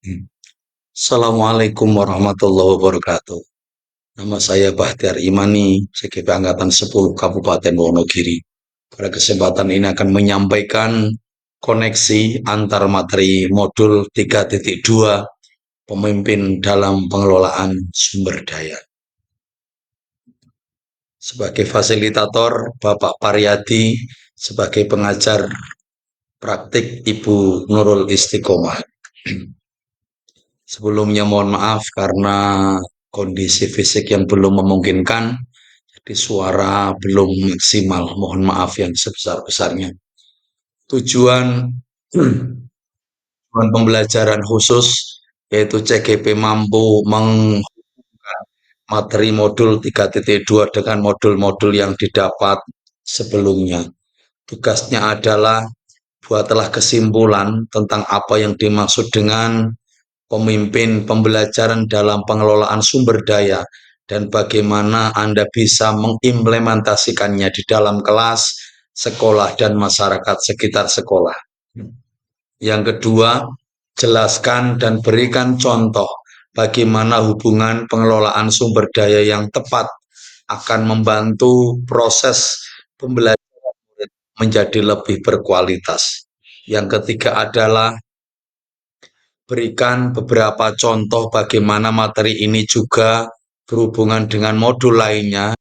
Assalamualaikum warahmatullahi wabarakatuh. Nama saya Bahtiar Imani, CGP Angkatan 10 Kabupaten Wonogiri. Pada kesempatan ini akan menyampaikan koneksi antar materi modul 3.2 pemimpin dalam pengelolaan sumber daya. Sebagai fasilitator, Bapak Pariyadi, sebagai pengajar praktik Ibu Nurul Istiqomah. Sebelumnya mohon maaf karena kondisi fisik yang belum memungkinkan, jadi suara belum maksimal. Mohon maaf yang sebesar-besarnya. Tujuan pembelajaran khusus yaitu CGP mampu materi modul 3.2 dengan modul-modul yang didapat sebelumnya. Tugasnya adalah buatlah kesimpulan tentang apa yang dimaksud dengan pemimpin pembelajaran dalam pengelolaan sumber daya dan bagaimana Anda bisa mengimplementasikannya di dalam kelas, sekolah, dan masyarakat sekitar sekolah. Yang kedua, jelaskan dan berikan contoh bagaimana hubungan pengelolaan sumber daya yang tepat akan membantu proses pembelajaran menjadi lebih berkualitas. Yang ketiga adalah berikan beberapa contoh bagaimana materi ini juga berhubungan dengan modul lainnya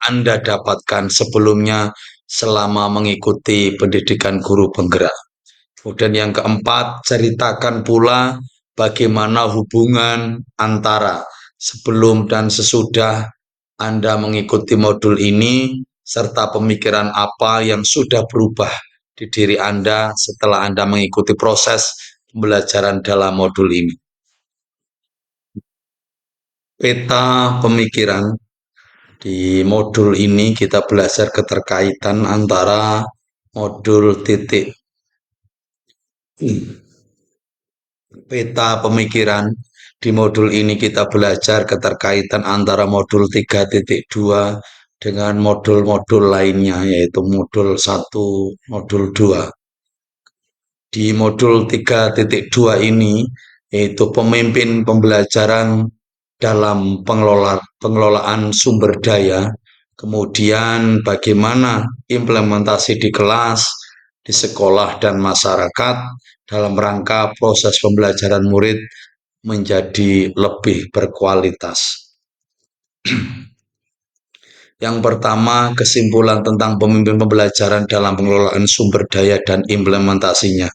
Anda dapatkan sebelumnya selama mengikuti pendidikan guru penggerak. Kemudian yang keempat, ceritakan pula bagaimana hubungan antara sebelum dan sesudah Anda mengikuti modul ini, serta pemikiran apa yang sudah berubah di diri Anda setelah Anda mengikuti proses pembelajaran dalam modul ini. Peta pemikiran. Di modul ini kita belajar keterkaitan antara modul titik peta pemikiran. Di modul ini kita belajar keterkaitan antara modul 3.2 dengan modul-modul lainnya, yaitu modul 1, modul 2. Di modul 3.2 ini, yaitu pemimpin pembelajaran dalam pengelolaan sumber daya, kemudian bagaimana implementasi di kelas, di sekolah, dan masyarakat dalam rangka proses pembelajaran murid menjadi lebih berkualitas. Yang pertama, kesimpulan tentang pemimpin pembelajaran dalam pengelolaan sumber daya dan implementasinya.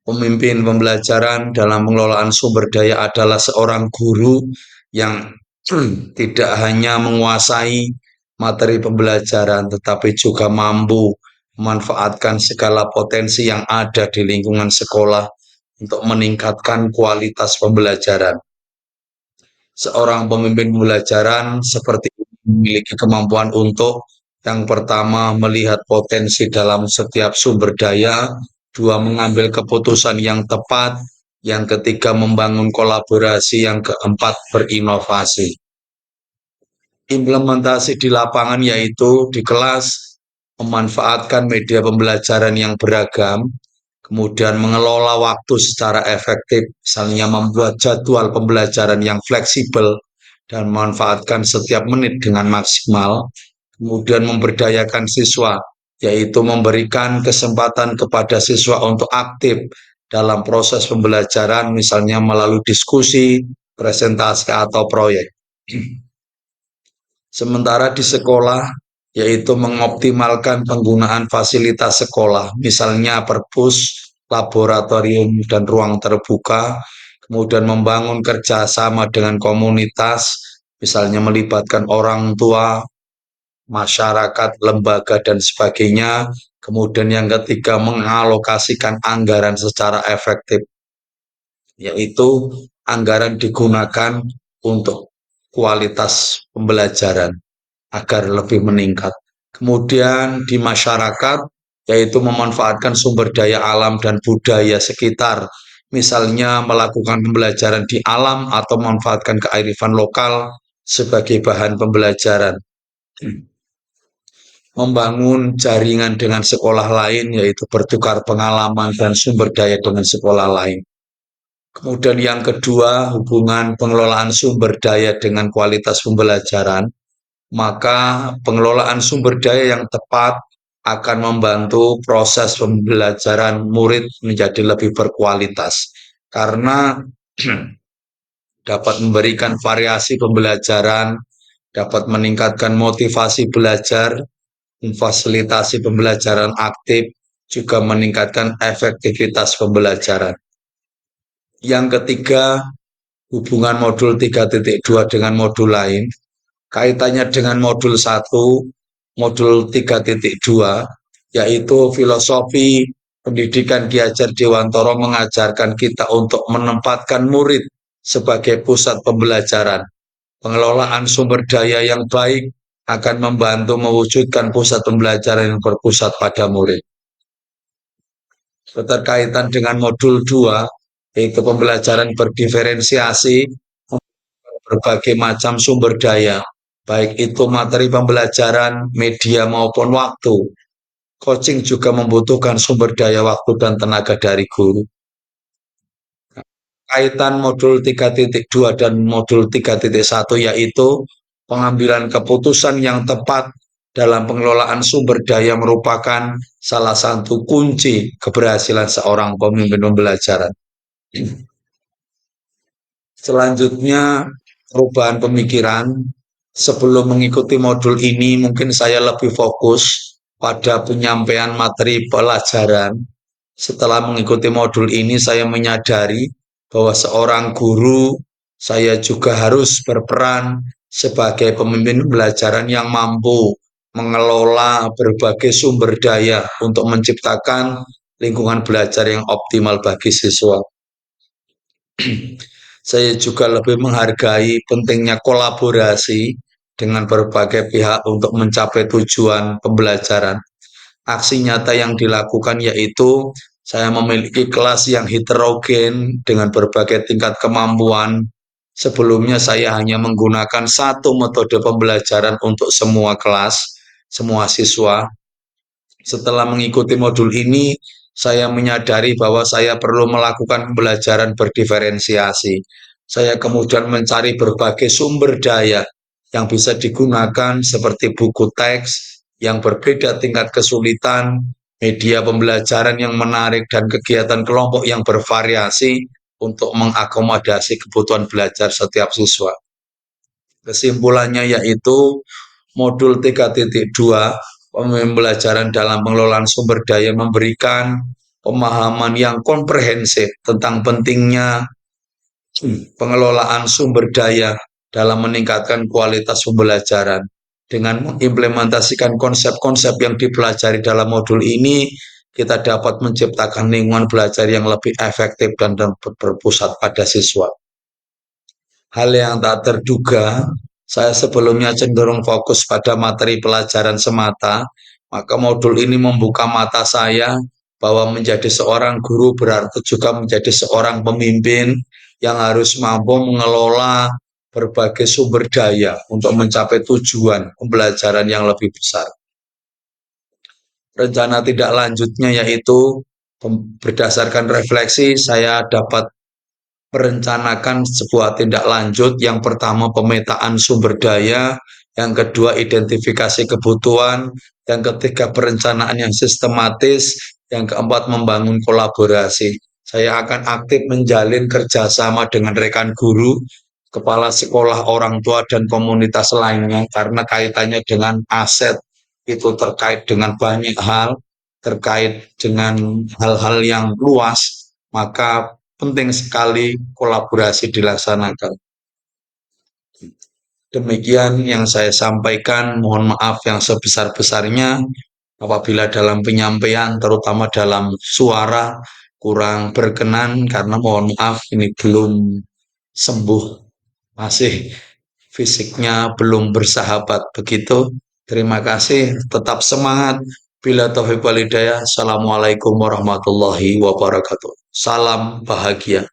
Pemimpin pembelajaran dalam pengelolaan sumber daya adalah seorang guru yang tidak hanya menguasai materi pembelajaran, tetapi juga mampu memanfaatkan segala potensi yang ada di lingkungan sekolah untuk meningkatkan kualitas pembelajaran. Seorang pemimpin pembelajaran seperti memiliki kemampuan untuk yang pertama melihat potensi dalam setiap sumber daya, dua mengambil keputusan yang tepat, yang ketiga membangun kolaborasi, yang keempat berinovasi. Implementasi di lapangan yaitu di kelas memanfaatkan media pembelajaran yang beragam, kemudian mengelola waktu secara efektif, misalnya membuat jadwal pembelajaran yang fleksibel dan memanfaatkan setiap menit dengan maksimal, kemudian memberdayakan siswa, yaitu memberikan kesempatan kepada siswa untuk aktif dalam proses pembelajaran, misalnya melalui diskusi, presentasi, atau proyek. Sementara di sekolah, yaitu mengoptimalkan penggunaan fasilitas sekolah, misalnya perpus, laboratorium, dan ruang terbuka, kemudian membangun kerjasama dengan komunitas, misalnya melibatkan orang tua, masyarakat, lembaga, dan sebagainya. Kemudian yang ketiga, mengalokasikan anggaran secara efektif, yaitu anggaran digunakan untuk kualitas pembelajaran agar lebih meningkat. Kemudian di masyarakat, yaitu memanfaatkan sumber daya alam dan budaya sekitar, misalnya melakukan pembelajaran di alam atau memanfaatkan kearifan lokal sebagai bahan pembelajaran. Membangun jaringan dengan sekolah lain, yaitu bertukar pengalaman dan sumber daya dengan sekolah lain. Kemudian yang kedua, hubungan pengelolaan sumber daya dengan kualitas pembelajaran. Maka pengelolaan sumber daya yang tepat akan membantu proses pembelajaran murid menjadi lebih berkualitas. Karena dapat memberikan variasi pembelajaran, dapat meningkatkan motivasi belajar, memfasilitasi pembelajaran aktif, juga meningkatkan efektivitas pembelajaran. Yang ketiga, hubungan modul 3.2 dengan modul lain. Kaitannya dengan modul 1, modul 3.2, yaitu filosofi pendidikan Ki Hajar Dewantoro mengajarkan kita untuk menempatkan murid sebagai pusat pembelajaran. Pengelolaan sumber daya yang baik akan membantu mewujudkan pusat pembelajaran yang berpusat pada murid. Berkaitan dengan modul 2, yaitu pembelajaran berdiferensiasi, berbagai macam sumber daya, baik itu materi pembelajaran, media maupun waktu. Coaching juga membutuhkan sumber daya waktu dan tenaga dari guru. Kaitan modul 3.2 dan modul 3.1 yaitu pengambilan keputusan yang tepat dalam pengelolaan sumber daya merupakan salah satu kunci keberhasilan seorang pemimpin pembelajaran. Selanjutnya, perubahan pemikiran. Sebelum mengikuti modul ini, mungkin saya lebih fokus pada penyampaian materi pelajaran. Setelah mengikuti modul ini, saya menyadari bahwa seorang guru, saya juga harus berperan sebagai pemimpin pembelajaran yang mampu mengelola berbagai sumber daya untuk menciptakan lingkungan belajar yang optimal bagi siswa. Saya juga lebih menghargai pentingnya kolaborasi dengan berbagai pihak untuk mencapai tujuan pembelajaran. Aksi nyata yang dilakukan yaitu saya memiliki kelas yang heterogen dengan berbagai tingkat kemampuan. Sebelumnya saya hanya menggunakan satu metode pembelajaran untuk semua kelas, semua siswa. Setelah mengikuti modul ini, saya menyadari bahwa saya perlu melakukan pembelajaran berdiferensiasi. Saya kemudian mencari berbagai sumber daya yang bisa digunakan seperti buku teks yang berbeda tingkat kesulitan, media pembelajaran yang menarik, dan kegiatan kelompok yang bervariasi untuk mengakomodasi kebutuhan belajar setiap siswa. Kesimpulannya yaitu modul 3.2 pembelajaran dalam pengelolaan sumber daya memberikan pemahaman yang komprehensif tentang pentingnya pengelolaan sumber daya dalam meningkatkan kualitas pembelajaran. Dengan mengimplementasikan konsep-konsep yang dipelajari dalam modul ini, kita dapat menciptakan lingkungan belajar yang lebih efektif dan berpusat pada siswa. Hal yang tak terduga, saya sebelumnya cenderung fokus pada materi pelajaran semata, maka modul ini membuka mata saya bahwa menjadi seorang guru berarti juga menjadi seorang pemimpin yang harus mampu mengelola berbagai sumber daya untuk mencapai tujuan pembelajaran yang lebih besar. Rencana tidak lanjutnya yaitu berdasarkan refleksi saya dapat merencanakan sebuah tindak lanjut. Yang pertama, pemetaan sumber daya, yang kedua, identifikasi kebutuhan, yang ketiga, perencanaan yang sistematis, yang keempat, membangun kolaborasi. Saya akan aktif menjalin kerjasama dengan rekan guru, kepala sekolah, orang tua, dan komunitas lainnya, karena kaitannya dengan aset, itu terkait dengan banyak hal, terkait dengan hal-hal yang luas, maka penting sekali kolaborasi dilaksanakan. Demikian yang saya sampaikan, mohon maaf yang sebesar-besarnya apabila dalam penyampaian, terutama dalam suara, kurang berkenan karena mohon maaf ini belum sembuh, masih fisiknya belum bersahabat. Begitu, terima kasih, tetap semangat. Bila taufiq walhidayah, Assalamualaikum warahmatullahi wabarakatuh. Salam bahagia.